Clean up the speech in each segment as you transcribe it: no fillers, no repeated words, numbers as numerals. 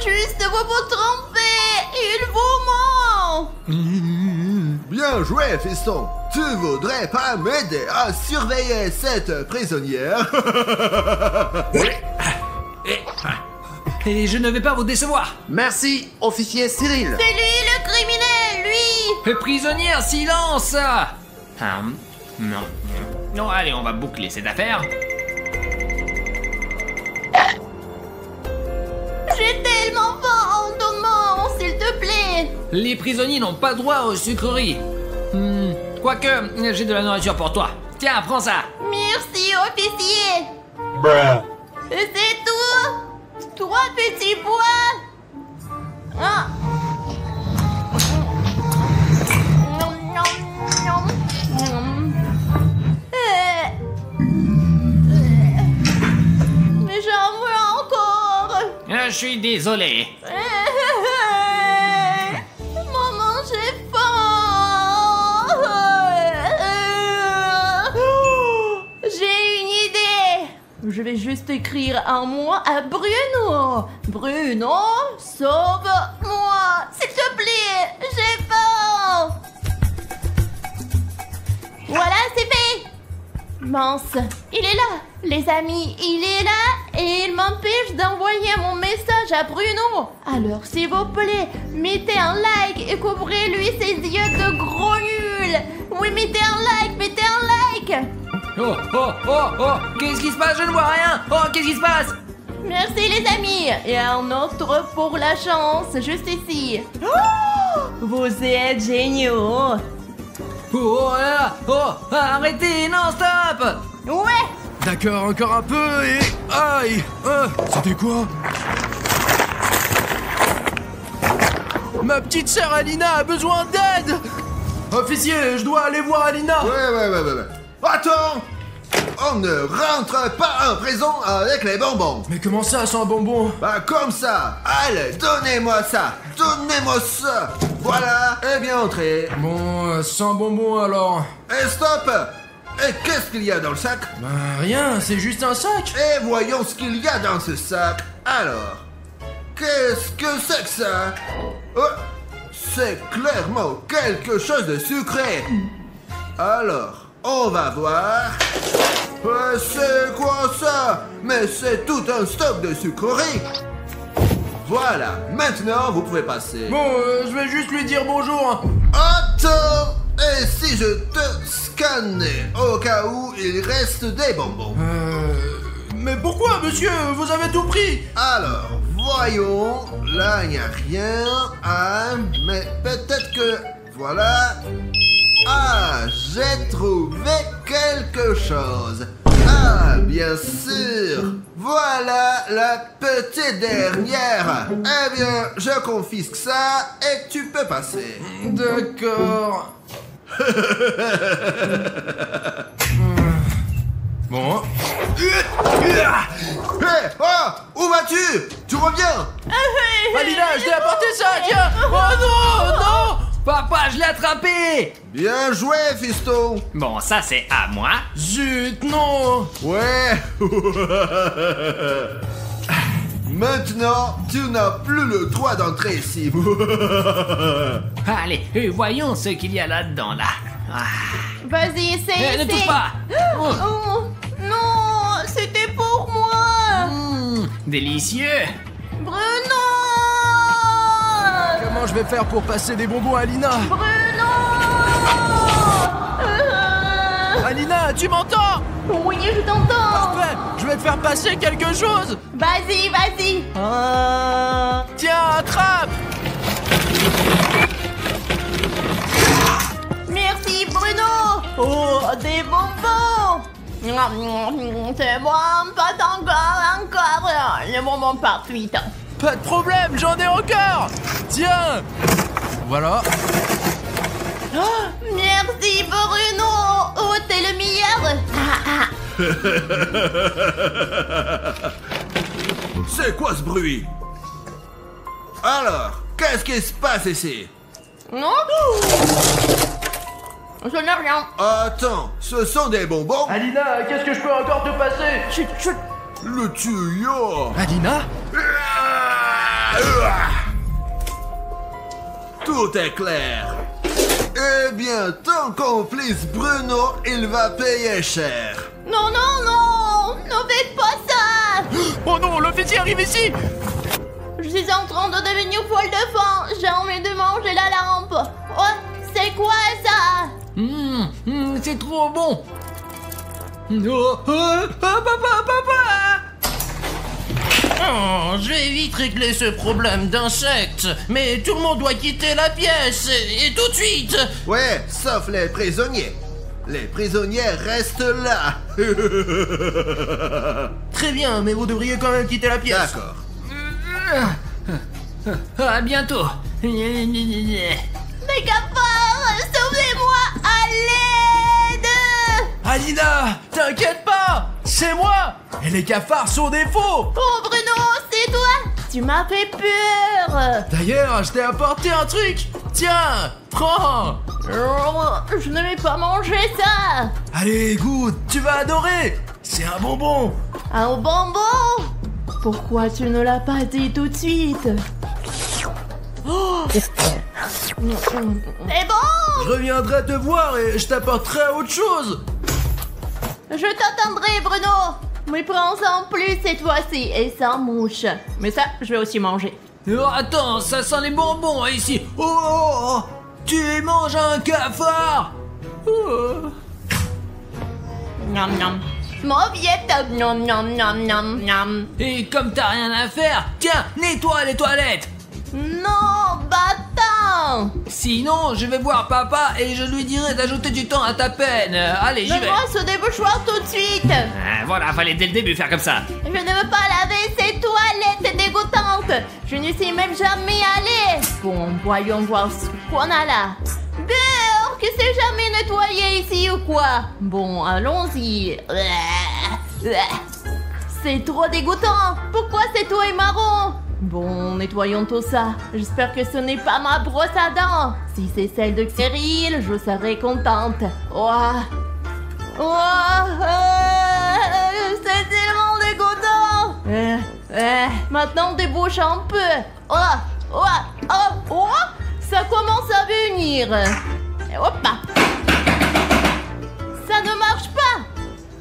juste vous vous trompez. Il vous ment. Bien joué, fiston. Tu voudrais pas m'aider à surveiller cette prisonnière? Et je ne vais pas vous décevoir. Merci, officier Cyril. C'est lui le criminel, lui. Prisonnière, silence. Non. Non, allez, on va boucler cette affaire. J'ai tellement faim. Donne-moi, s'il te plaît. Les prisonniers n'ont pas droit aux sucreries. Quoique, j'ai de la nourriture pour toi. Tiens, prends ça. Merci, officier. C'est tout. 3 petits pois. Ah. Mais j'en veux encore. Je suis désolé. Maman, j'ai faim. J'ai une idée. Je vais juste écrire un mot à Bruno. Bruno, sauve-moi. S'il te plaît, j'ai faim. Voilà, c'est fait. Mince, il est là. Les amis, il est là et il m'empêche d'envoyer mon message à Bruno. Alors, s'il vous plaît, mettez un like et couvrez-lui ses yeux de gros nuls. Oui, mettez un like. Oh, qu'est-ce qui se passe? Je ne vois rien. Oh, qu'est-ce qui se passe? Merci les amis. Et un autre pour la chance, juste ici. Oh, vous êtes géniaux. Oh là là. Oh, arrêtez, non, stop. Ouais. D'accord, encore un peu et... Aïe. C'était quoi? Ma petite sœur Alina a besoin d'aide. Officier, je dois aller voir Alina. Ouais. Attends! On ne rentre pas en prison avec les bonbons. Mais comment ça, sans bonbon? Bah comme ça. Allez, donnez-moi ça. Voilà, et bien entré. Bon, sans bonbon alors. Et stop! Et qu'est-ce qu'il y a dans le sac? Bah rien, c'est juste un sac. Et voyons ce qu'il y a dans ce sac. Alors, qu'est-ce que c'est que ça? Oh, c'est clairement quelque chose de sucré. Alors, on va voir. C'est quoi ça? Mais c'est tout un stock de sucreries. Voilà, maintenant vous pouvez passer. Bon, je vais juste lui dire bonjour. Attends! Et si je te scannais au cas où il reste des bonbons? Mais pourquoi, monsieur? Vous avez tout pris. Alors, voyons. Là, il n'y a rien. Ah, mais peut-être que... Voilà. Ah, j'ai trouvé quelque chose. Ah, bien sûr. Voilà la petite dernière. Eh bien, je confisque ça et tu peux passer. D'accord. Bon. Hé, oh, où vas-tu? Tu reviens? Alina, je t'ai apporté ça, tiens. Oh non. Papa, je l'ai attrapé. Bien joué, fiston. Bon, ça c'est à moi. Zut, non. Ouais. Maintenant, tu n'as plus le droit d'entrer ici. Allez, voyons ce qu'il y a là-dedans, là. Vas-y, essaye. Ne touche pas. Oh, non, c'était pour moi. Délicieux. Bruno. Comment je vais faire pour passer des bonbons à Alina? Bruno. Alina, tu m'entends? Oui, je t'entends. Parfait, je vais te faire passer quelque chose. Vas-y. Tiens, attrape. Merci, Bruno. Oh, des bonbons. C'est bon, pas encore. Le bonbon parfait. Pas de problème, j'en ai encore. Tiens. Voilà. Oh, merci, Bruno. Oh, t'es le meilleur. C'est quoi ce bruit? Alors, qu'est-ce qui se passe ici? Non. Je n'ai rien. Attends, ce sont des bonbons? Alina, qu'est-ce que je peux encore te passer? Chut. Le tuyau. Alina? Tout est clair. Eh bien, ton complice Bruno, il va payer cher. Non, non, non! Ne faites pas ça! Oh non, l'officier arrive ici! Je suis en train de devenir folle de faim. J'ai envie de manger la lampe. Oh, c'est quoi ça? C'est trop bon. Oh, papa! Oh, je vais vite régler ce problème d'insectes. Mais tout le monde doit quitter la pièce. Et tout de suite. Ouais, sauf les prisonniers. Les prisonniers restent là. Très bien, mais vous devriez quand même quitter la pièce. D'accord. À bientôt. Les cafards, sauvez-moi! À l'aide! Alina, t'inquiète pas, c'est moi. Et les cafards sont des faux. Oh Bruno, c'est toi! Tu m'as fait peur! D'ailleurs, je t'ai apporté un truc. Tiens, prends. Oh, je ne vais pas manger ça! Allez, goûte, tu vas adorer. C'est un bonbon. Un bonbon? Pourquoi tu ne l'as pas dit tout de suite? Oh. C'est bon! Je reviendrai te voir et je t'apporterai autre chose. Je t'attendrai, Bruno! Mais prends-en plus cette fois-ci et sans mouche. Mais ça, je vais aussi manger. Oh, attends, ça sent les bonbons ici. Oh, tu manges un cafard. Oh. Miam miam. Mauviette! Miam miam miam miam miam. Et comme t'as rien à faire, tiens, nettoie les toilettes. Non, bâtard! Sinon, je vais voir papa et je lui dirai d'ajouter du temps à ta peine. Allez, j'y vais. Donne-moi ce débouchoir tout de suite! Voilà, fallait dès le début faire comme ça. Je ne veux pas laver ces toilettes dégoûtantes! Je ne suis même jamais allée! Bon, voyons voir ce qu'on a là. Beurre, que c'est jamais nettoyé ici ou quoi? Bon, allons-y. C'est trop dégoûtant! Pourquoi cette eau est marron? Bon, nettoyons tout ça. J'espère que ce n'est pas ma brosse à dents. Si c'est celle de Cyril, je serai contente. Ouah. Ouah. C'est tellement dégoûtant. Maintenant, débouche un peu. Ouah. Ouah. Oh. Ouah. Ça commence à venir. Hop là. Ça ne marche pas.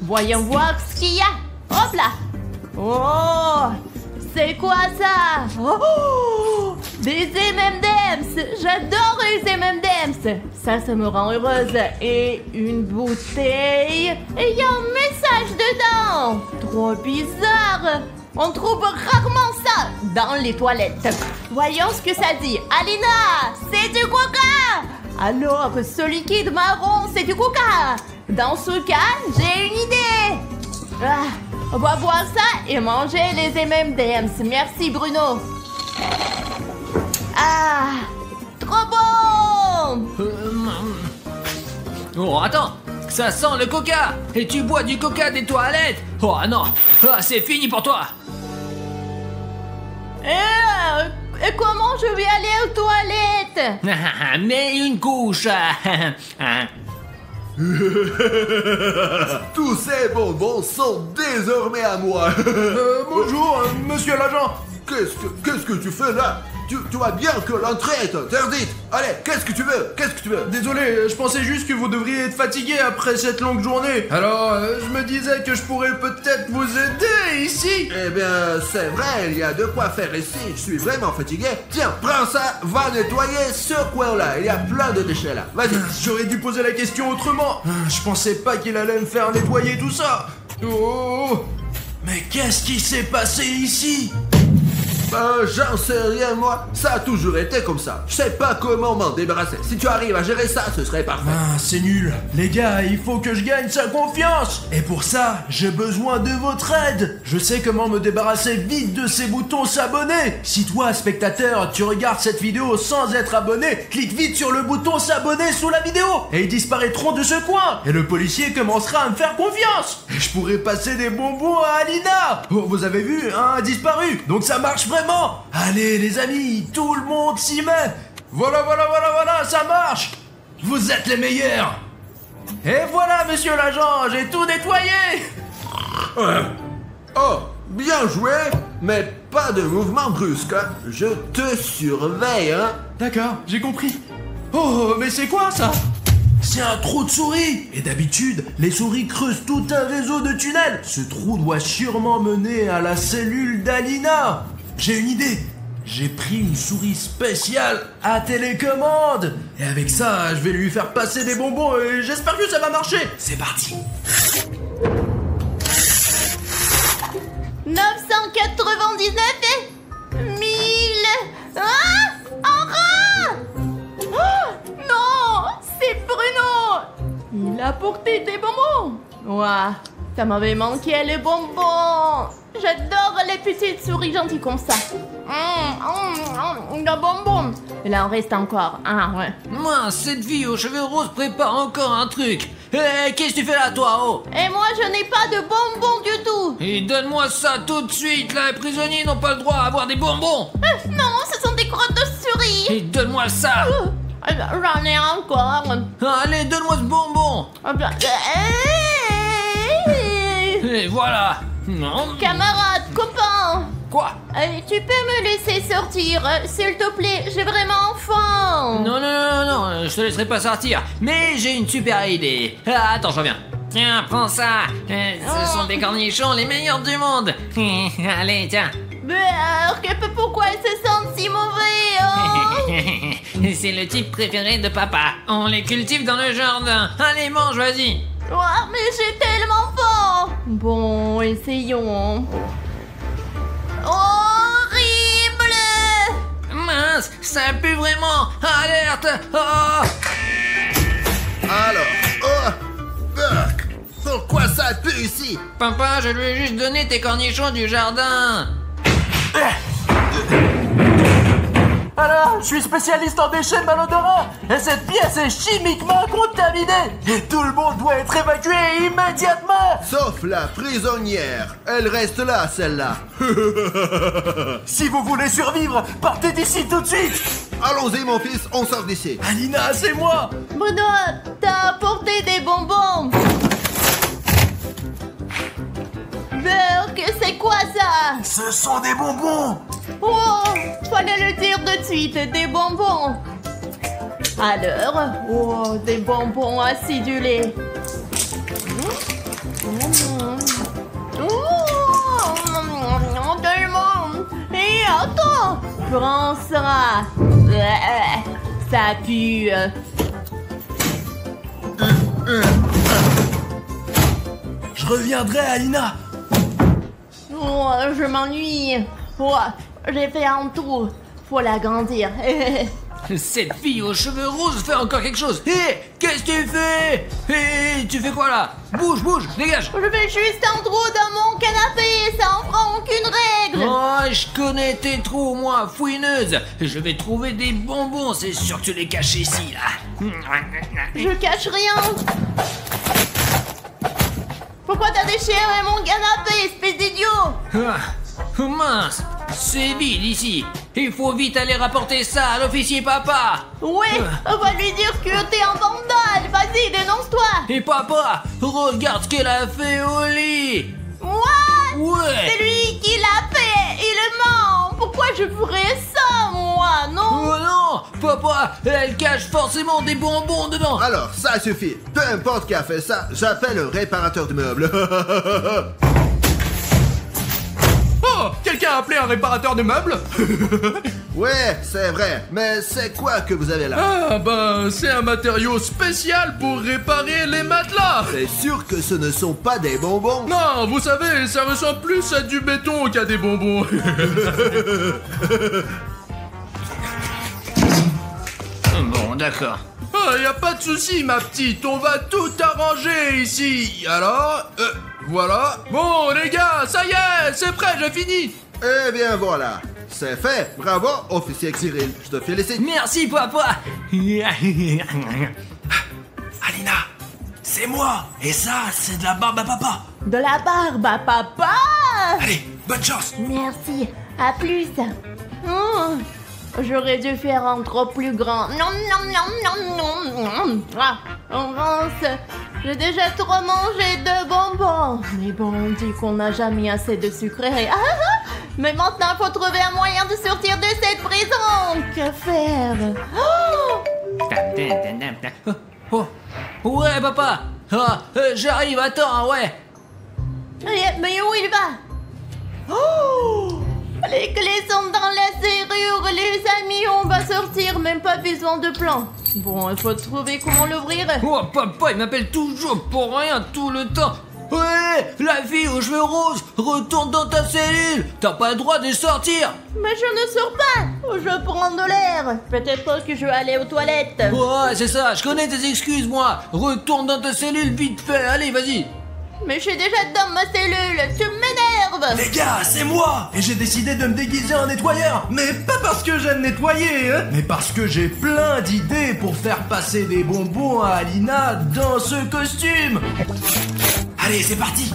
Voyons voir ce qu'il y a. Hop là. Oh. C'est quoi ça? Oh, des M&M's. J'adore les M&M's. Ça me rend heureuse. Et une bouteille. Et il y a un message dedans. Trop bizarre. On trouve rarement ça dans les toilettes. Voyons ce que ça dit. Alina, c'est du coca. Alors, ce liquide marron, c'est du coca. Dans ce cas, j'ai une idée. On va boire ça et manger les M&M's. Merci Bruno. Ah, trop bon. Oh, attends, ça sent le coca. Et tu bois du coca des toilettes. Oh non, c'est fini pour toi. Et comment je vais aller aux toilettes? Mets une couche. Tous ces bonbons sont désormais à moi. Bonjour, monsieur l'agent. Qu'est-ce que tu fais là? Tu vois bien que l'entrée est interdite. Allez, qu'est-ce que tu veux? Désolé, je pensais juste que vous devriez être fatigué après cette longue journée. Alors, je me disais que je pourrais peut-être vous aider ici. Eh bien, c'est vrai, il y a de quoi faire ici. Je suis vraiment fatigué. Tiens, prends ça, va nettoyer ce coin-là. Il y a plein de déchets là. Vas-y. J'aurais dû poser la question autrement. Je pensais pas qu'il allait me faire nettoyer tout ça. Oh, mais qu'est-ce qui s'est passé ici? J'en sais rien moi, ça a toujours été comme ça. Je sais pas comment m'en débarrasser. Si tu arrives à gérer ça, ce serait parfait. C'est nul. Les gars, il faut que je gagne sa confiance. Et pour ça, j'ai besoin de votre aide. Je sais comment me débarrasser vite de ces boutons s'abonner. Si toi, spectateur, tu regardes cette vidéo sans être abonné, clique vite sur le bouton s'abonner sous la vidéo. Et ils disparaîtront de ce coin. Et le policier commencera à me faire confiance. Et je pourrai passer des bonbons à Alina. Oh, vous avez vu, un a disparu. Donc ça marche vraiment. Allez les amis, tout le monde s'y met. Voilà, ça marche. Vous êtes les meilleurs. Et voilà, monsieur l'agent, j'ai tout nettoyé. Oh, bien joué. Mais pas de mouvement brusque, hein. Je te surveille, hein. D'accord, j'ai compris. Oh, mais c'est quoi ça? C'est un trou de souris. Et d'habitude, les souris creusent tout un réseau de tunnels. Ce trou doit sûrement mener à la cellule d'Alina. J'ai une idée. J'ai pris une souris spéciale à télécommande. Et avec ça, je vais lui faire passer des bonbons et j'espère que ça va marcher. C'est parti. 999 et 1000. Ah, un rat. Oh, non, c'est Bruno. Il a porté des bonbons. Ouah, ça m'avait manqué les bonbons. J'adore les petites souris gentilles comme ça. Le bonbon. Et là, on reste encore. Ah, ouais. Moi, cette fille aux cheveux roses prépare encore un truc. Qu'est-ce que tu fais là, toi, oh? Et moi, je n'ai pas de bonbons du tout. Et donne-moi ça tout de suite, là, les prisonniers n'ont pas le droit à avoir des bonbons. Non, ce sont des crottes de souris. Et donne-moi ça. J'en ai encore. Allez, donne-moi ce bonbon. Et voilà. Non. Camarade, copain. Quoi? Tu peux me laisser sortir, s'il te plaît, j'ai vraiment faim. Non, je te laisserai pas sortir. Mais j'ai une super idée. Ah, attends, je reviens. Tiens, prends ça. Ce sont des cornichons les meilleurs du monde. Allez, tiens. Pourquoi ils se sentent si mauvais? C'est le type préféré de papa. On les cultive dans le jardin. Allez, mange, vas-y. Mais j'ai tellement faim. Bon, essayons. Horrible! Mince, ça pue vraiment. Alerte. Oh. Alors, Burk, pourquoi ça pue ici? Papa, je lui ai juste donné tes cornichons du jardin. Alors, je suis spécialiste en déchets malodorants et cette pièce est chimiquement contaminée et tout le monde doit être évacué immédiatement. Sauf la prisonnière. Elle reste là, celle-là. Si vous voulez survivre, partez d'ici tout de suite. Allons-y, mon fils, on sort d'ici. Alina, c'est moi. Bruno, t'as apporté des bonbons. Burk, c'est quoi ça? Ce sont des bonbons. Oh, fallait le dire de suite, des bonbons. Alors, des bonbons acidulés. Tellement. Et attends, prends ça. Ça pue. Je reviendrai, Alina. Je m'ennuie. J'ai fait un tour. Faut l'agrandir. Cette fille aux cheveux roses fait encore quelque chose. Hé, qu'est-ce que tu fais? Hé, tu fais quoi là? Bouge, dégage. Je fais juste un trou dans mon canapé, ça en fera aucune règle. Oh, je connais tes trous, moi, fouineuse. Je vais trouver des bonbons, c'est sûr que tu les caches ici, là. Je cache rien. Pourquoi t'as déchiré mon canapé, espèce d'idiot? Mince, c'est vide ici. Il faut vite aller rapporter ça à l'officier papa. Ouais, on va lui dire que t'es un vandale. Vas-y, dénonce-toi. Et papa, regarde ce qu'elle a fait au lit. What? Ouais. C'est lui qui l'a fait. Il ment. Pourquoi je ferais ça, moi? Non. Oh non, papa, elle cache forcément des bonbons dedans. Alors, ça suffit. Peu importe qui a fait ça, j'appelle un réparateur de meubles. Oh, quelqu'un a appelé un réparateur de meubles? Ouais, c'est vrai. Mais c'est quoi que vous avez là? Ah, bah, c'est un matériau spécial pour réparer les matelas. C'est sûr que ce ne sont pas des bonbons? Non, vous savez, ça ressemble plus à du béton qu'à des bonbons. Bon, d'accord. Ah, y a pas de souci, ma petite, on va tout arranger ici. Alors, voilà. Bon, les gars, ça y est, c'est prêt, j'ai fini. Eh bien voilà, c'est fait. Bravo, officier Cyril. Je te félicite. Merci, papa. Alina, c'est moi. Et ça, c'est de la barbe à papa. De la barbe à papa. Allez, bonne chance. Merci. À plus. J'aurais dû faire un trop plus grand. Non. Ah, mince. J'ai déjà trop mangé de bonbons. Mais bon, on dit qu'on n'a jamais assez de sucreries. Mais maintenant, il faut trouver un moyen de sortir de cette prison. Que faire? Oh, ouais, papa. Ah, j'arrive, attends, ouais. Mais où il va? Oh! Les clés sont dans la serrure, les amis, on va sortir, même pas besoin de plan. Bon, il faut trouver comment l'ouvrir. Oh, papa, il m'appelle toujours pour rien tout le temps. Ouais, la fille aux cheveux roses, retourne dans ta cellule. T'as pas le droit de sortir. Mais je ne sors pas. Je prends de l'air. Peut-être que je vais aller aux toilettes. Ouais, c'est ça, je connais tes excuses, moi. Retourne dans ta cellule vite fait, allez, vas-y. Mais je suis déjà dans ma cellule, tu m'énerves. Les gars, c'est moi. Et j'ai décidé de me déguiser en nettoyeur. Mais pas parce que j'aime nettoyer, hein, mais parce que j'ai plein d'idées pour faire passer des bonbons à Alina dans ce costume. Allez, c'est parti.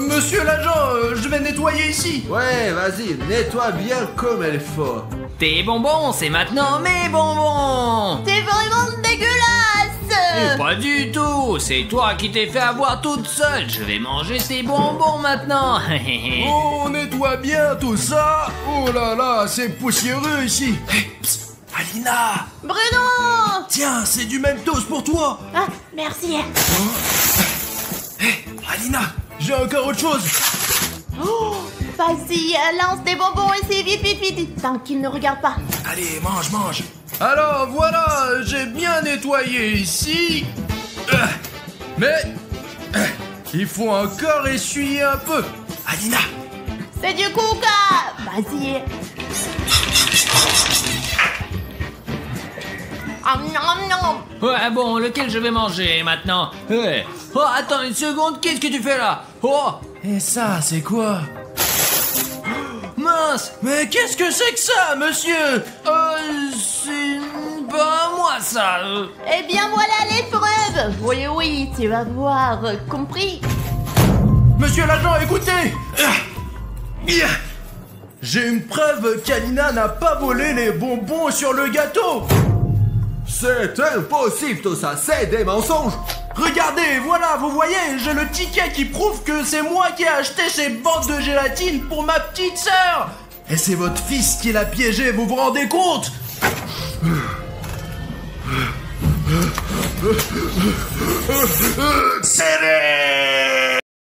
Monsieur l'agent, je vais nettoyer ici. Ouais, vas-y, nettoie bien comme il faut. Tes bonbons, c'est maintenant mes bonbons. C'est vraiment dégueulasse. Pas du tout, c'est toi qui t'es fait avoir toute seule. Je vais manger tes bonbons maintenant. On nettoie bien tout ça. Oh là là, c'est poussiéreux ici. Hey, psst, Alina. Bruno. Tiens, c'est du Mentos pour toi. Ah, merci. Hey, Alina, j'ai encore autre chose. Oh, vas-y, lance des bonbons ici, vite, vite, vite. Tant qu'il ne regarde pas. Allez, mange, mange. Alors voilà, j'ai bien nettoyé ici. Mais il faut encore essuyer un peu. Alina. C'est du coca. Vas-y. Ouais, bon, lequel je vais manger maintenant? Hey. Oh, attends une seconde, qu'est-ce que tu fais là? Oh, Et ça, c'est quoi? mince. Mais qu'est-ce que c'est que ça, monsieur? C'est pas moi ça. Eh bien, voilà l'épreuve. Oui, oui, tu vas voir. Compris? Monsieur l'agent, écoutez. J'ai une preuve qu'Alina n'a pas volé les bonbons sur le gâteau. C'est impossible tout ça, c'est des mensonges. Regardez, voilà, vous voyez, j'ai le ticket qui prouve que c'est moi qui ai acheté ces bandes de gélatine pour ma petite sœur. Et c'est votre fils qui l'a piégé, vous vous rendez compte?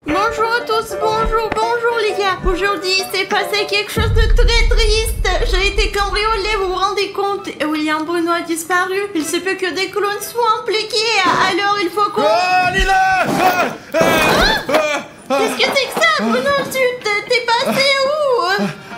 Bonjour à tous, bonjour les gars. Aujourd'hui, il s'est passé quelque chose de très triste. J'ai été cambriolée, vous vous rendez compte? Et William Bruno a disparu. Il se peut que des clones soient impliqués. Alors il faut qu'on... Oh, Lila! Qu'est-ce que c'est que ça, Bruno? T'es passé où?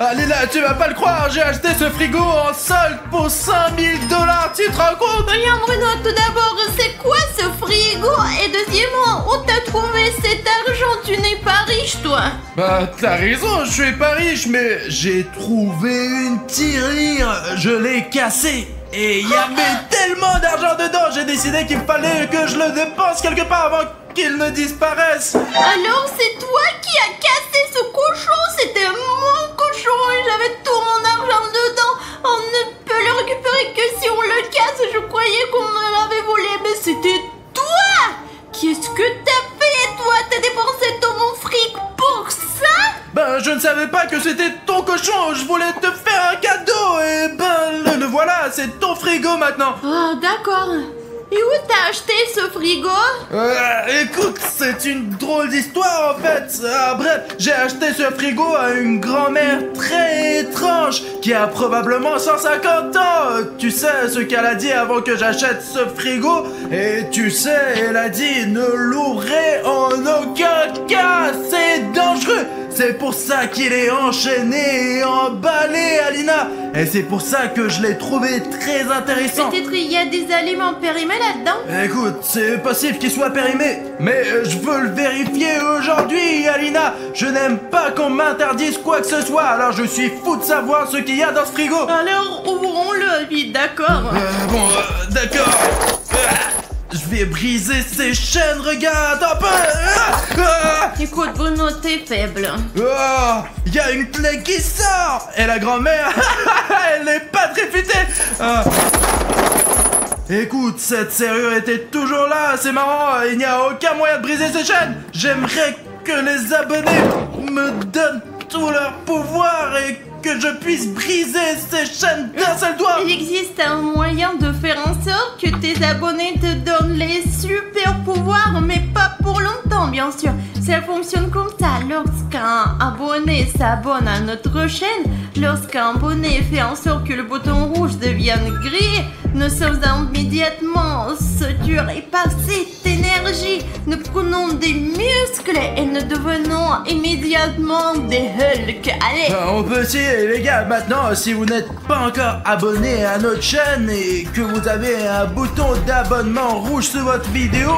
Ah, Lila, tu vas pas le croire, j'ai acheté ce frigo en solde pour 5000 $, tu te rends compte? William Bruno, tout d'abord, c'est quoi ce frigo? Et deuxièmement, où t'as trouvé cet argent? Tu n'es pas riche, toi. Bah, t'as raison, je suis pas riche, mais j'ai trouvé une tirelire, je l'ai cassée. Et il y avait tellement d'argent dedans, j'ai décidé qu'il fallait que je le dépense quelque part avant qu'il ne disparaisse. Alors c'est toi qui as cassé ce cochon? C'était mon cochon et j'avais tout mon argent dedans. On ne peut le récupérer que si on le casse. Je croyais qu'on me l'avait volé, mais c'était toi. Qu'est-ce que t'as fait, toi? T'as dépensé tout mon fric pour ça? Ben, je ne savais pas que c'était ton cochon, je voulais te faire un cadeau, et ben, le voilà, c'est ton frigo maintenant. Oh, d'accord. Et où t'as acheté ce frigo? Écoute, c'est une drôle d'histoire en fait. Bref, j'ai acheté ce frigo à une grand-mère très étrange qui a probablement 150 ans. Tu sais ce qu'elle a dit avant que j'achète ce frigo? Et tu sais, elle a dit ne l'ouvrez en aucun cas, c'est dangereux. C'est pour ça qu'il est enchaîné et emballé, Alina. Et c'est pour ça que je l'ai trouvé très intéressant. Peut-être il y a des aliments périmés là-dedans? Écoute, c'est possible qu'il soit périmé, mais je veux le vérifier aujourd'hui, Alina. Je n'aime pas qu'on m'interdise quoi que ce soit, alors je suis fou de savoir ce qu'il y a dans ce frigo. Alors ouvrons-le vite, d'accord? D'accord. Je vais briser ces chaînes, regarde un peu. Écoute, Bruno, t'es faible. Oh, il y a une clé qui sort. Et la grand-mère, elle n'est pas très futée. Écoute, cette serrure était toujours là, c'est marrant, il n'y a aucun moyen de briser ces chaînes. J'aimerais que les abonnés me donnent tout leur pouvoir et que je puisse briser ces chaînes d'un seul doigt. Il existe un moyen de faire en sorte que tes abonnés te donnent les super pouvoirs, mais pas pour longtemps, bien sûr. Ça fonctionne comme ça. Lorsqu'un abonné s'abonne à notre chaîne, lorsqu'un abonné fait en sorte que le bouton rouge devienne gris, nous sommes immédiatement saturés par cette énergie. Nous prenons des muscles et nous devenons immédiatement des Hulk. Allez! On peut essayer, les gars. Maintenant, si vous n'êtes pas encore abonné à notre chaîne et que vous avez un bouton d'abonnement rouge sur votre vidéo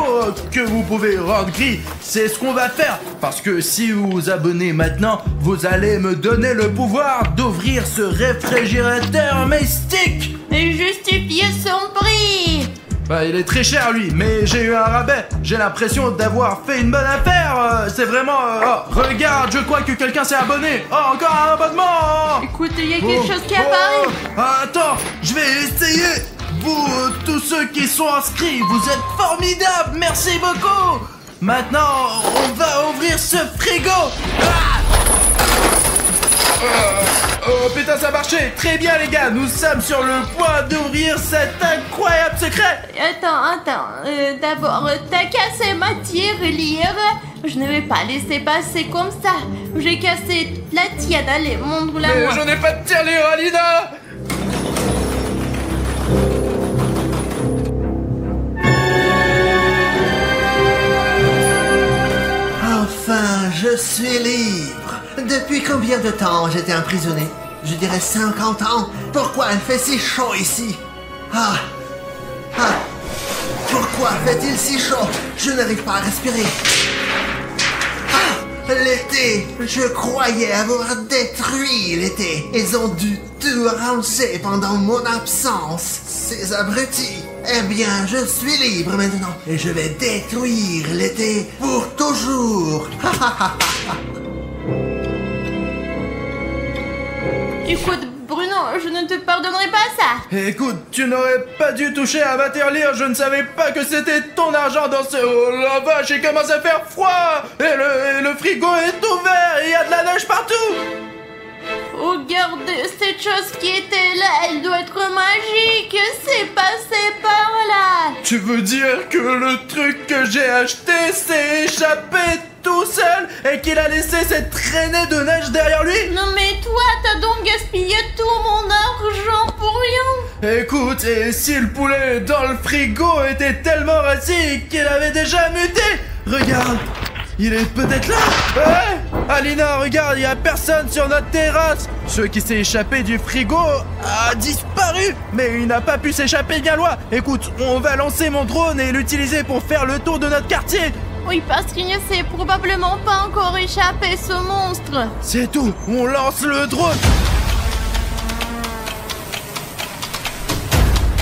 que vous pouvez rendre gris, c'est ce qu'on va faire. Parce que si vous vous abonnez maintenant, vous allez me donner le pouvoir d'ouvrir ce réfrigérateur mystique. Et justifier son prix! Bah, il est très cher lui, mais j'ai eu un rabais. J'ai l'impression d'avoir fait une bonne affaire. C'est vraiment... Oh, regarde, je crois que quelqu'un s'est abonné. Oh, encore un abonnement. Écoute, il y a quelque chose qui apparaît. Attends, je vais essayer. Vous, tous ceux qui sont inscrits, vous êtes formidables. Merci beaucoup. Maintenant, on va ouvrir ce frigo. Oh putain, ça marchait. Très bien les gars, nous sommes sur le point d'ouvrir cet incroyable secret. Attends, d'abord, t'as cassé ma tirelire. Je ne vais pas laisser passer comme ça. J'ai cassé la tienne, allez, montre-la moi. Je n'ai pas de tirelire, Alina. Enfin, je suis libre. Depuis combien de temps j'étais emprisonné? Je dirais 50 ans. Pourquoi il fait si chaud ici? Pourquoi fait-il si chaud? Je n'arrive pas à respirer. L'été, je croyais avoir détruit l'été. Ils ont dû tout ranger pendant mon absence. Ces abrutis. Eh bien, je suis libre maintenant. Et je vais détruire l'été pour toujours. Écoute, Bruno, je ne te pardonnerai pas ça. Écoute, tu n'aurais pas dû toucher à ma tirelire. Je ne savais pas que c'était ton argent dans ce... Oh la vache, il commence à faire froid. Et le frigo est ouvert. Il y a de la neige partout. Regarde, cette chose qui était là, elle doit être magique. C'est passé par là. Tu veux dire que le truc que j'ai acheté s'est échappé tout seul et qu'il a laissé cette traînée de neige derrière lui? Non mais toi, t'as donc gaspillé tout mon argent pour rien. Écoute, et si le poulet dans le frigo était tellement rassis qu'il avait déjà muté? Regarde, il est peut-être là. Ouais, Alina, regarde, il y a personne sur notre terrasse. Ce qui s'est échappé du frigo a disparu, mais il n'a pas pu s'échapper bien loin. Écoute, on va lancer mon drone et l'utiliser pour faire le tour de notre quartier. Oui, parce qu'il ne s'est probablement pas encore échappé, ce monstre. C'est tout, on lance le drone.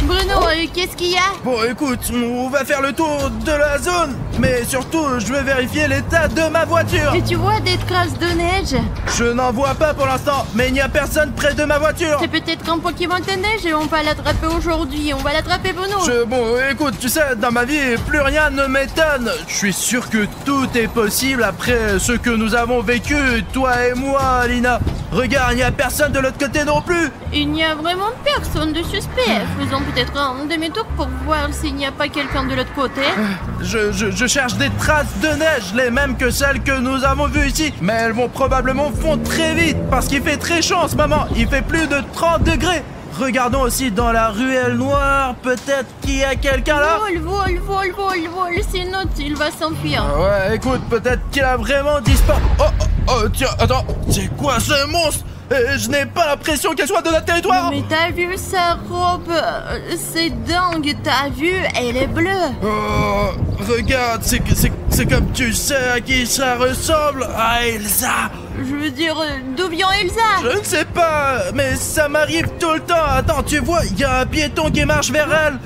Bruno, qu'est-ce qu'il y a? Bon, écoute, on va faire le tour de la zone, mais surtout, je vais vérifier l'état de ma voiture. Et tu vois des traces de neige? Je n'en vois pas pour l'instant, mais il n'y a personne près de ma voiture. C'est peut-être un Pokémon de neige et on va l'attraper aujourd'hui. On va l'attraper, Bruno. Bon, écoute, tu sais, dans ma vie, plus rien ne m'étonne. Je suis sûr que tout est possible après ce que nous avons vécu, toi et moi, Alina. Regarde, il n'y a personne de l'autre côté non plus. Il n'y a vraiment personne de suspect. Faisons peut-être un demi-tour pour voir s'il n'y a pas quelqu'un de l'autre côté. Je cherche des traces de neige, les mêmes que celles que nous avons vues ici. Mais elles vont probablement fondre très vite parce qu'il fait très chaud en ce moment. Il fait plus de 30 degrés. Regardons aussi dans la ruelle noire, peut-être qu'il y a quelqu'un là. Vol, sinon il va s'enfuir. Ouais, écoute, peut-être qu'il a vraiment disparu. Oh, tiens, attends, c'est quoi ce monstre? Je n'ai pas l'impression qu'elle soit de notre territoire. Mais t'as vu sa robe? C'est dingue, t'as vu? Elle est bleue. Oh, regarde, c'est comme tu sais à qui ça ressemble. À Elsa. Je veux dire, d'où vient Elsa? Je ne sais pas, mais ça m'arrive tout le temps. Attends, tu vois, il y a un piéton qui marche vers elle.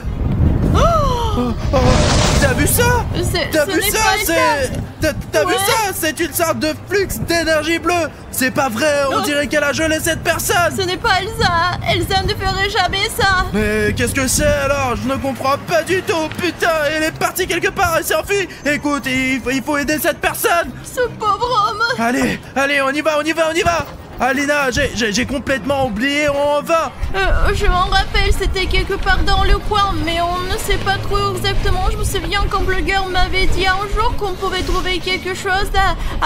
T'as vu ça? T'as Ce vu n'est ça? pas Elsa. T'as vu Ouais. ça? C'est une sorte de flux d'énergie bleue. C'est pas vrai, on Non. dirait qu'elle a gelé cette personne. Ce n'est pas Elsa. Elsa ne ferait jamais ça. Mais qu'est-ce que c'est alors? Je ne comprends pas du tout. Putain, elle est partie quelque part, elle s'est enfuie. Écoute, il faut aider cette personne. Ce pauvre homme. Allez, on y va. Alina, j'ai complètement oublié, on va. Je m'en rappelle, c'était quelque part dans le coin, mais on ne sait pas trop exactement. Je me souviens qu'un blogueur m'avait dit un jour qu'on pouvait trouver quelque chose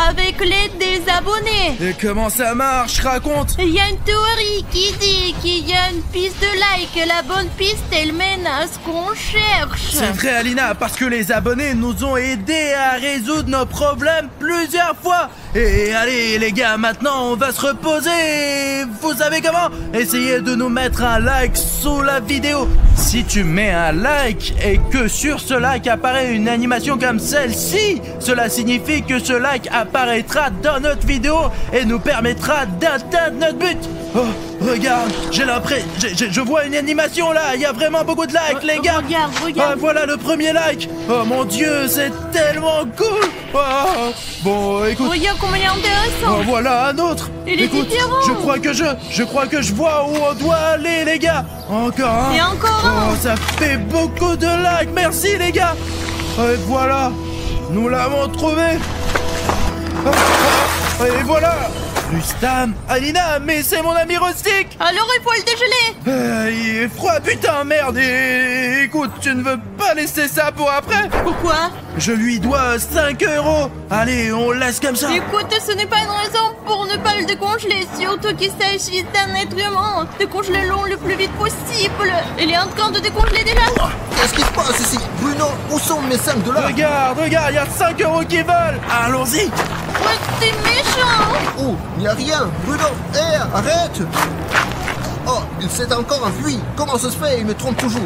avec l'aide des abonnés. Et comment ça marche? Raconte. Il y a une théorie qui dit qu'il y a une piste de like. La bonne piste, elle mène à ce qu'on cherche. C'est vrai, Alina, parce que les abonnés nous ont aidés à résoudre nos problèmes plusieurs fois. Et allez, les gars, maintenant on va se reposer. Vous savez comment? Essayez de nous mettre un like sous la vidéo. Si tu mets un like et que sur ce like apparaît une animation comme celle-ci, cela signifie que ce like apparaîtra dans notre vidéo et nous permettra d'atteindre notre but. Oh, regarde, j'ai l'impression, je vois une animation là. Il y a vraiment beaucoup de likes, les gars. Regarde. Ah, voilà le premier like. Oh mon Dieu, c'est tellement cool. Oh, bon, écoute. Regarde comment il est intéressant. Oh, voilà un autre. Il est Écoute, différent. je crois que je vois où on doit aller, les gars. Encore un. Et encore un. Oh, ça fait beaucoup de likes. Merci, les gars. Et voilà, nous l'avons trouvé. Et voilà. Rustam, Alina, mais c'est mon ami Rustic. Alors il faut le dégeler. Il est froid, putain, merde. Et écoute, tu ne veux pas laisser ça pour après? Pourquoi? Je lui dois 5 €. Allez, on laisse comme ça. Écoute, ce n'est pas une raison pour ne pas le décongeler, surtout qu'il s'agit d'un être humain. Décongelez-le le plus vite possible. Il est en train de décongeler déjà. Qu'est-ce qui se passe ici? Bruno, où sont mes 5 $? Regarde, il y a 5 € qui volent. Allons-y. Ouais, t'es méchant. Oh, il n'y a rien. Bruno, hé, arrête. Oh, il s'est encore enfui. Comment ça se fait? Il me trompe toujours.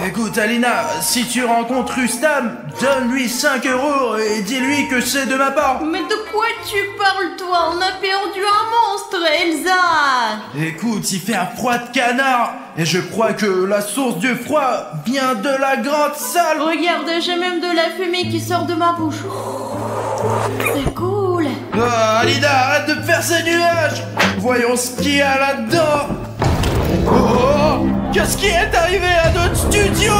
Écoute, Alina, si tu rencontres Rustam, donne-lui 5 € et dis-lui que c'est de ma part. Mais de quoi tu parles, toi? On a perdu un monstre, Elsa. Écoute, il fait un froid de canard. Et je crois que la source du froid vient de la grande salle. Regarde, j'ai même de la fumée qui sort de ma bouche. C'est cool. Oh, Alina, arrête de faire ces nuages. Voyons ce qu'il y a là-dedans. Oh, qu'est-ce qui est arrivé à notre studio?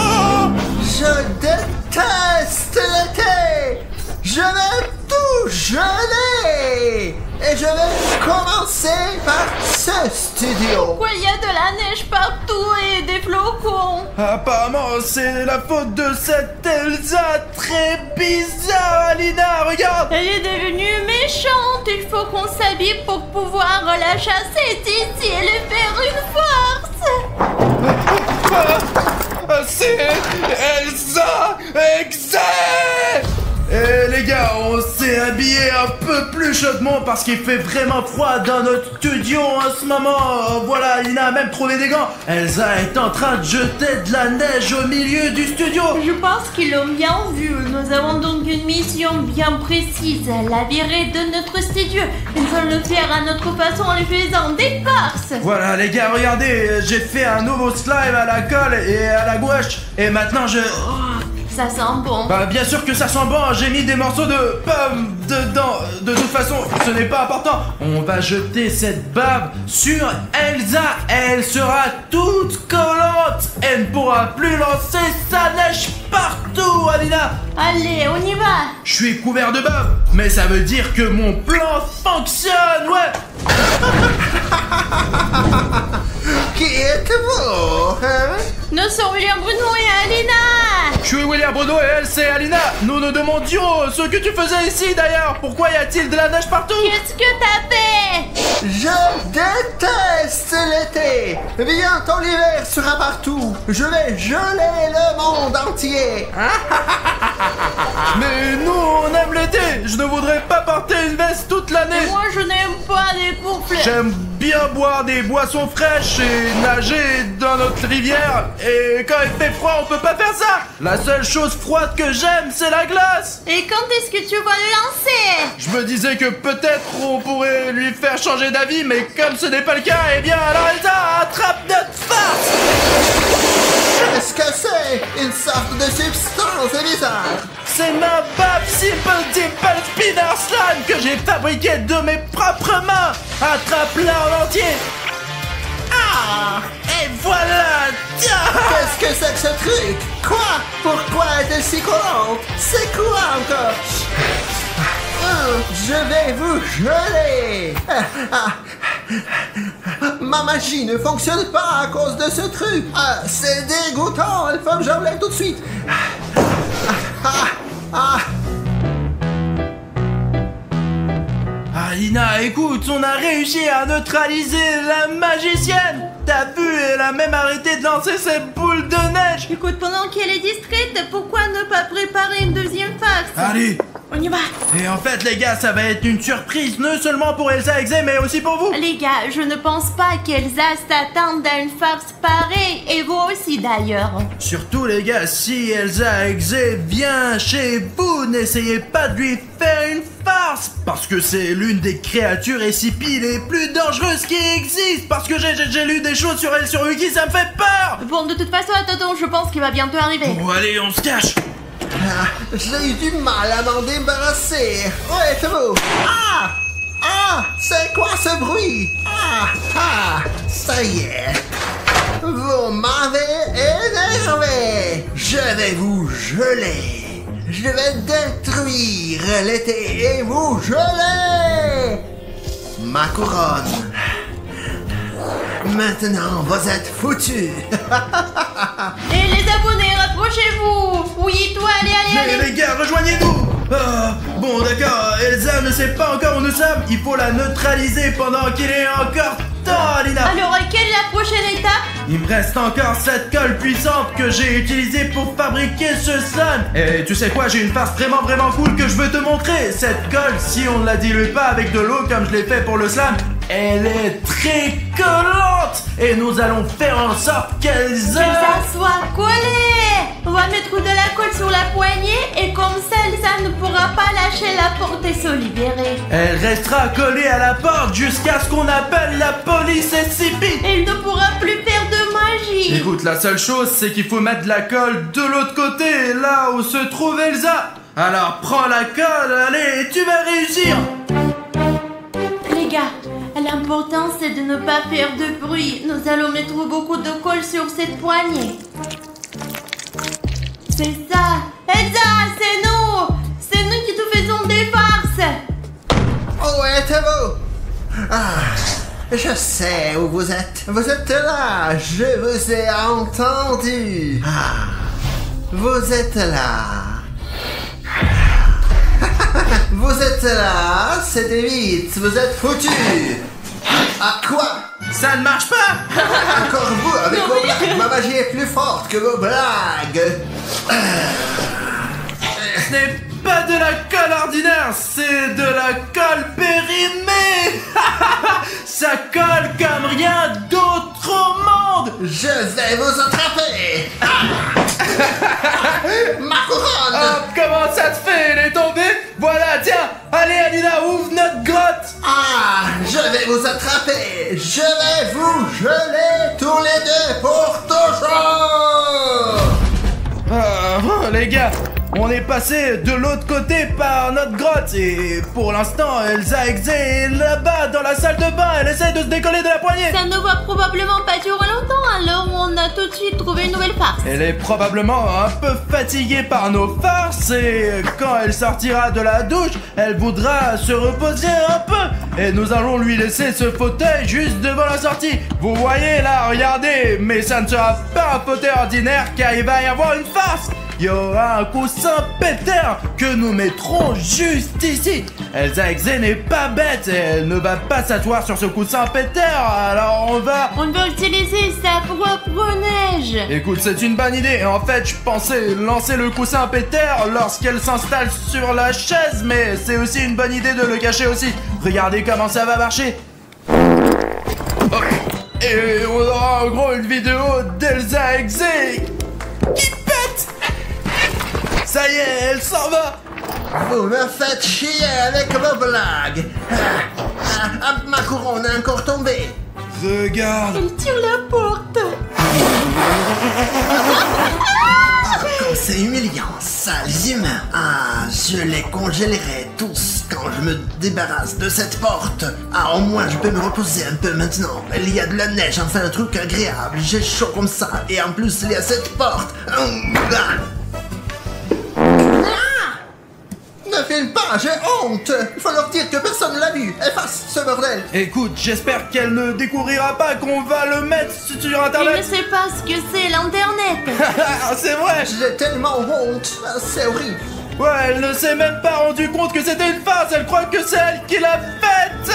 Je déteste l'été. Je vais tout geler. Et je vais commencer par ce studio. Pourquoi il y a de la neige partout et des flocons? Apparemment, c'est la faute de cette Elsa très bizarre, Alina, regarde. Elle est devenue méchante. Il faut qu'on s'habille pour pouvoir la chasser d'ici et lui faire une force. C'est Elsa Exe. Et les gars, on s'est habillé un peu plus chaudement parce qu'il fait vraiment froid dans notre studio en ce moment. Voilà, Alina a même trouvé des gants. Elsa est en train de jeter de la neige au milieu du studio. Je pense qu'ils l'ont bien vu. Nous avons donc une mission bien précise. La virer de notre studio. Il faut le faire à notre façon en lui faisant des farces. Voilà les gars, regardez, j'ai fait un nouveau slime à la colle et à la gouache. Et maintenant je... Ça sent bon. Bah bien sûr que ça sent bon, j'ai mis des morceaux de pommes dedans. De toute façon, ce n'est pas important. On va jeter cette bave sur Elsa. Elle sera toute collante. Elle ne pourra plus lancer sa neige partout, Alina. Allez, on y va. Je suis couvert de bave, mais ça veut dire que mon plan fonctionne, ouais. Qui êtes-vous, hein? Nous sommes William, Bruno et Alina. Je suis William Bruno et elle c'est Alina. Nous nous demandions ce que tu faisais ici d'ailleurs. Pourquoi y a-t-il de la neige partout? Qu'est-ce que t'as fait? Je déteste l'été. Bientôt l'hiver sera partout. Je vais geler le monde entier. Mais nous on aime l'été. Je ne voudrais pas porter une veste toute l'année. Moi, je n'aime pas les couples. J'aime bien boire des boissons fraîches et nager dans notre rivière. Et quand il fait froid, on peut pas faire ça. La seule chose froide que j'aime, c'est la glace. Et quand est-ce que tu vas le lancer? Je me disais que peut-être on pourrait lui faire changer d'avis, mais comme ce n'est pas le cas, eh bien alors Elsa attrape notre farce. Qu'est-ce que c'est? Une sorte de substance bizarre. C'est ma Bab Simple Dimple Spinner Slime que j'ai fabriqué de mes propres mains. Attrape-la en entier. Ah! Et voilà! Qu'est-ce que c'est que ce truc? Quoi? Pourquoi est-elle si collante? C'est quoi encore? Je vais vous geler! Ma magie ne fonctionne pas à cause de ce truc! C'est dégoûtant! Il faut que j'enlève tout de suite! Alina, écoute, on a réussi à neutraliser la magicienne! T'as vu, elle a même arrêté de lancer ses boules de neige! Écoute, pendant qu'elle est distraite, pourquoi ne pas préparer une deuxième farce? Allez! On y va! Et en fait, les gars, ça va être une surprise, non seulement pour Elsa Exe, mais aussi pour vous! Les gars, je ne pense pas qu'Elsa s'attende à une farce pareille, et vous aussi d'ailleurs. Surtout, les gars, si Elsa Exe vient chez vous, n'essayez pas de lui faire une farce! Parce que c'est l'une des créatures SCP les plus dangereuses qui existent! Parce que j'ai lu des choses sur elle sur Wiki, ça me fait peur! Bon, de toute façon, attends, je pense qu'il va bientôt arriver. Bon, allez, on se cache! J'ai eu du mal à m'en débarrasser. Où êtes-vous? C'est quoi ce bruit? Ça y est. Vous m'avez énervé. Je vais vous geler. Je vais détruire l'été et vous geler. Ma couronne. Maintenant, vous êtes foutus. Et les abonnés, rapprochez-vous. Oui, toi, allez. Mais les gars, rejoignez-nous! Bon, d'accord, Elsa ne sait pas encore où nous sommes. Il faut la neutraliser pendant qu'il est encore temps, Alina. Alors, quelle est la prochaine étape? Il me reste encore cette colle puissante que j'ai utilisée pour fabriquer ce slime. Et tu sais quoi, j'ai une farce vraiment cool que je veux te montrer. Cette colle, si on ne la dilue pas avec de l'eau comme je l'ai fait pour le slime, elle est très collante. Et nous allons faire en sorte qu'elle Ça soit collé. On va mettre de la colle sur la poignée et comme ça, Elsa ne pourra pas lâcher la porte et se libérer. Elle restera collée à la porte jusqu'à ce qu'on appelle la police SCP. Elle ne pourra plus faire de magie. Écoute, la seule chose, c'est qu'il faut mettre la colle de l'autre côté, là où se trouve Elsa. Alors prends la colle, allez, tu vas réussir. Les gars, l'important c'est de ne pas faire de bruit. Nous allons mettre beaucoup de colle sur cette poignée. C'est ça. Elsa, c'est nous. C'est nous qui te faisons des farces. Où êtes-vous? Je sais où vous êtes. Vous êtes là. Je vous ai entendu. Vous êtes là. Vous êtes là. C'était vite. Vous êtes foutus. Quoi? Ça ne marche pas. Encore vous avec vos blagues. Ma magie est plus forte que vos blagues. Ce n'est pas de la colle ordinaire, c'est de la colle périmée. Ça colle comme rien d'autre au monde. Je vais vous attraper. Ma couronne. Comment ça te fait? Elle est tombée? Voilà, tiens. Allez, Alina, ouvre notre grotte. Je vais vous attraper. Je vais vous geler tous les deux pour toujours. Les gars, on est passé de l'autre côté par notre grotte et pour l'instant, Elsa Exe est là-bas dans la salle de bain. Elle essaie de se décoller de la poignée. Ça ne va probablement pas durer longtemps, alors on a tout de suite trouvé une nouvelle farce. Elle est probablement un peu fatiguée par nos farces et quand elle sortira de la douche, elle voudra se reposer un peu. Et nous allons lui laisser ce fauteuil juste devant la sortie. Vous voyez là, regardez, mais ça ne sera pas un fauteuil ordinaire car il va y avoir une farce. Il y aura un coussin pétard que nous mettrons juste ici. Elsa Exe n'est pas bête, elle ne va pas s'asseoir sur ce coussin pétard, alors on va utiliser sa propre neige. Écoute, c'est une bonne idée. En fait, je pensais lancer le coussin pétard lorsqu'elle s'installe sur la chaise, mais c'est aussi une bonne idée de le cacher aussi. Regardez comment ça va marcher. Et on aura en gros une vidéo d'Elsa Exe qui pète. Ça y est, elle s'en va. Vous me faites chier avec vos blagues. Ma couronne est encore tombée. Regarde. Elle tire la porte. c'est humiliant, sales humains. Ah, je les congélerai tous quand je me débarrasse de cette porte. Ah, au moins je peux me reposer un peu maintenant. Il y a de la neige, enfin un truc agréable. J'ai chaud comme ça, et en plus il y a cette porte. Ne filme pas, j'ai honte. Il faut leur dire que personne ne l'a vu. Efface ce bordel. Écoute, j'espère qu'elle ne découvrira pas qu'on va le mettre sur Il ne internet. sait pas ce que c'est l'internet. C'est vrai. J'ai tellement honte. C'est horrible. Ouais, elle ne s'est même pas rendu compte que c'était une farce. Elle croit que c'est elle qui l'a faite.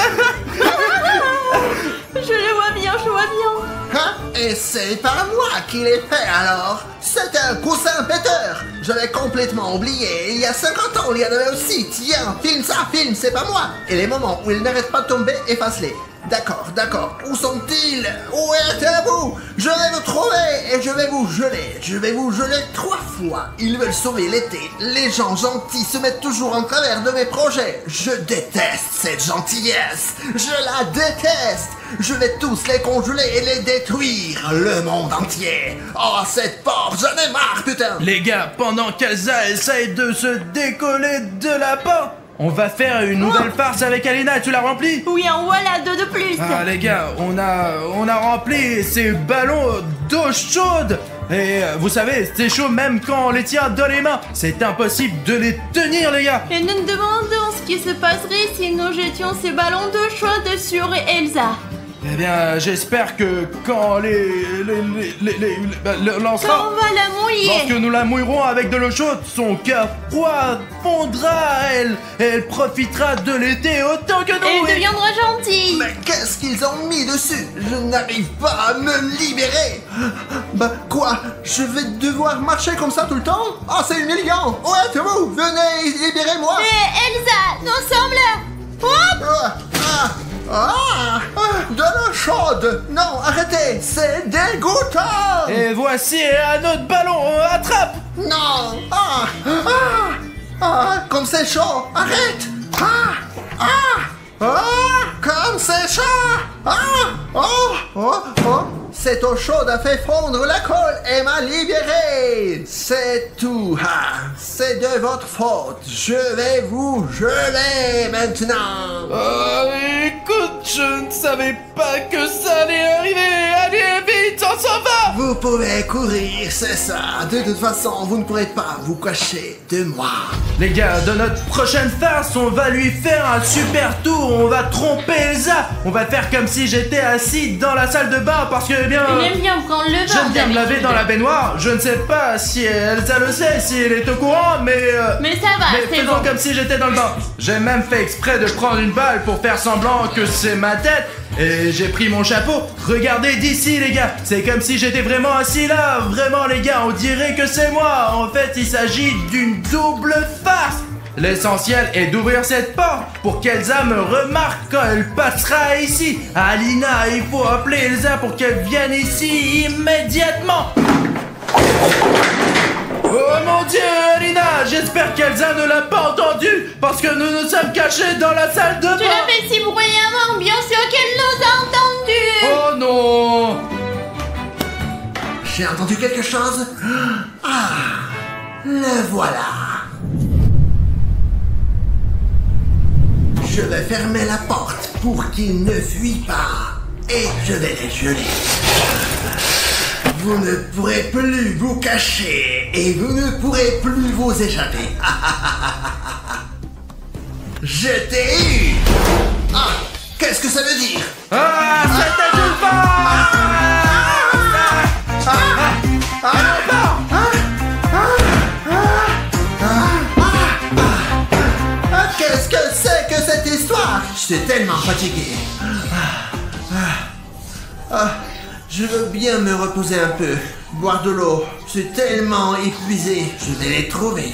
Je le vois bien, je vois bien. Hein? Et c'est pas moi qui l'ai fait alors. C'était un coussin péteur. Je l'ai complètement oublié. Il y a 50 ans, il y en avait aussi. Tiens, filme ça, filme, c'est pas moi. Et les moments où il n'arrête pas de tomber, efface-les. D'accord, d'accord. Où sont-ils? Où êtes-vous? Je vais vous trouver et je vais vous geler. Je vais vous geler 3 fois. Ils veulent sauver l'été. Les gens gentils se mettent toujours en travers de mes projets. Je déteste cette gentillesse. Je la déteste. Je vais tous les congeler et les détruire. Le monde entier. Oh, cette porte, j'en ai marre, putain. Les gars, pendant qu'Elsa essaye de se décoller de la porte, on va faire une nouvelle farce avec Alina. Tu l'as remplie? Oui, en voilà 2 de plus. Ah les gars, on a rempli ces ballons d'eau chaude. Et vous savez, c'est chaud même quand on les tient dans les mains. C'est impossible de les tenir, les gars. Et nous nous demandons ce qui se passerait si nous jetions ces ballons d'eau chaude sur Elsa. Eh bien, j'espère que quand lancera, Quand on va la mouiller. lorsque nous la mouillerons avec de l'eau chaude, son cœur froid fondra, elle profitera de l'été autant que nous. Elle deviendra gentille. Mais qu'est-ce qu'ils ont mis dessus? Je n'arrive pas à me libérer. Bah quoi? Je vais devoir marcher comme ça tout le temps? Ah, c'est humiliant. Où êtes-vous? Venez, libérez-moi. Et Elsa, nous sommes là. Hop. De l'eau chaude. Non, arrêtez, c'est dégoûtant. Et voici un autre ballon, attrape. Non. Comme c'est chaud. Arrête. Comme c'est chaud. Cette eau chaude a fait fondre la colle et m'a libéré. C'est tout. C'est de votre faute. Je vais vous geler maintenant. Écoute, je ne savais pas que ça allait arriver. Allez, vite, on s'en va. Vous pouvez courir, c'est ça. De toute façon, vous ne pourrez pas vous cacher de moi. Les gars, dans notre prochaine farce, on va lui faire un super tour. On va tromper Elsa. On va faire comme si j'étais assis dans la salle de bain parce que, eh bien, Il aime bien prendre le bain. j'aime bien me laver dans la baignoire. Je ne sais pas si Elsa le sait, si elle est au courant, mais Mais ça va, mais c'est faisons bon. comme si j'étais dans le bain. J'ai même fait exprès de prendre une balle pour faire semblant que c'est ma tête. Et j'ai pris mon chapeau. Regardez d'ici, les gars. C'est comme si j'étais vraiment assis là. Vraiment, les gars, on dirait que c'est moi. En fait, il s'agit d'une double farce. L'essentiel est d'ouvrir cette porte pour qu'Elsa me remarque quand elle passera ici. Alina, il faut appeler Elsa pour qu'elle vienne ici immédiatement. Oh mon Dieu, Alina, j'espère qu'Elsa ne l'a pas entendu parce que nous nous sommes cachés dans la salle de bain. Tu l'as fait si bruyamment, bien sûr qu'elle nous a entendus. Oh non. J'ai entendu quelque chose. Le voilà. Je vais fermer la porte pour qu'il ne fuit pas. Et je vais les geler. Vous ne pourrez plus vous cacher et vous ne pourrez plus vous échapper. Je t'ai eu. Qu'est-ce que ça veut dire? Ah, c'était une farce. Qu'est-ce que c'est que cette histoire? Je suis tellement fatigué. Je veux bien me reposer un peu, boire de l'eau. Je suis tellement épuisé. Je vais les trouver.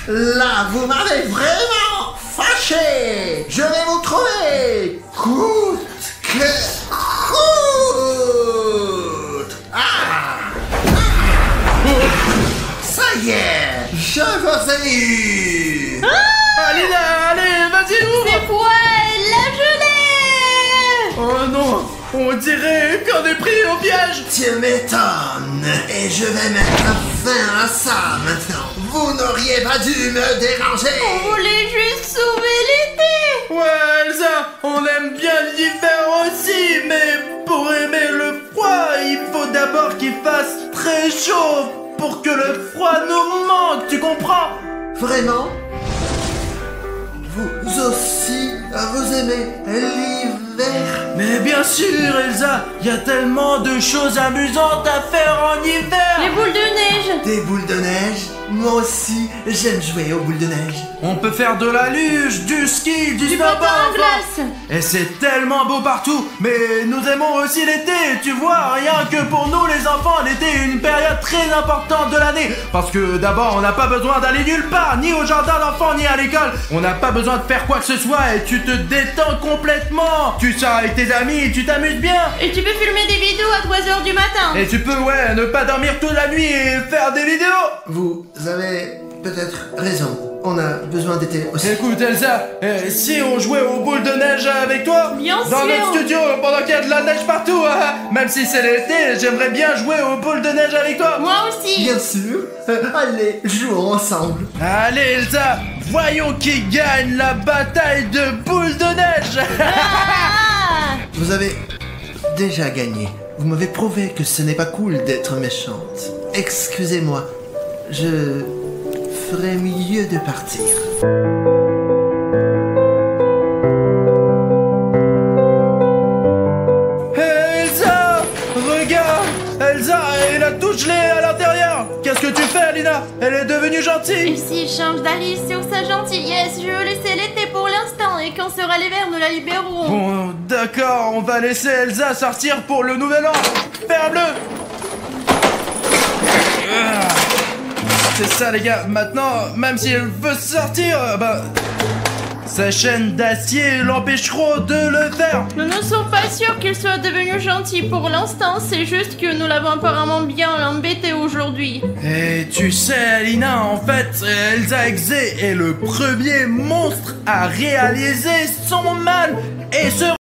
Là, vous m'avez vraiment fâché. Je vais vous trouver. Coûte que coûte. Ça y est, je vous ai eu. Alina, allez, vas-y, ouvre. C'est quoi la gelée? Oh non, on dirait qu'on est pris au piège. Tu m'étonnes. Et je vais mettre fin à ça maintenant. Vous n'auriez pas dû me déranger. On voulait juste sauver l'été. Ouais, Elsa, on aime bien l'hiver aussi, mais pour aimer le froid, il faut d'abord qu'il fasse très chaud pour que le froid nous manque, tu comprends? Vraiment? Vous aussi, vous aimez l'hiver? Mais bien sûr, Elsa, il y a tellement de choses amusantes à faire en hiver. Les boules de neige. Des boules de neige? Moi aussi, j'aime jouer aux boules de neige. On peut faire de la luge, du ski, du Du snowboard. patin à glace. Et c'est tellement beau partout. Mais nous aimons aussi l'été, tu vois. Rien que pour nous, les enfants, l'été est une période très importante de l'année. Parce que d'abord, on n'a pas besoin d'aller nulle part, ni au jardin d'enfants, ni à l'école. On n'a pas besoin de faire quoi que ce soit et tu te détends complètement. Tu sors avec tes amis, tu t'amuses bien. Et tu peux filmer des vidéos à 3h du matin. Et tu peux, ouais, ne pas dormir toute la nuit et faire des vidéos. Vous avez peut-être raison. On a besoin d'été aussi. Écoute Elsa, si on jouait aux boules de neige avec toi, Bien dans sûr. notre studio, pendant qu'il y a de la neige partout, même si c'est l'été, j'aimerais bien jouer aux boules de neige avec toi. Moi aussi. Bien sûr. Allez, jouons ensemble. Allez Elsa, voyons qui gagne la bataille de boules de neige. Ah. Vous avez déjà gagné. Vous m'avez prouvé que ce n'est pas cool d'être méchante. Excusez-moi. Je ferais mieux de partir. Elsa, regarde, Elsa, elle a tout gelé à l'intérieur. Qu'est-ce que tu fais, Alina? Elle est devenue Et gentille. s'il change d'avis sur sa gentillesse, je vais laisser l'été pour l'instant et quand sera l'hiver, nous la libérerons. Bon, d'accord, on va laisser Elsa sortir pour le nouvel an. Ferme-le. C'est ça les gars, maintenant, même si elle veut sortir, sa chaîne d'acier l'empêcheront de le faire. Nous ne sommes pas sûrs qu'il soit devenu gentil pour l'instant, c'est juste que nous l'avons apparemment bien embêté aujourd'hui. Et tu sais Alina, en fait, Elsa Exe est le premier monstre à réaliser son mal et se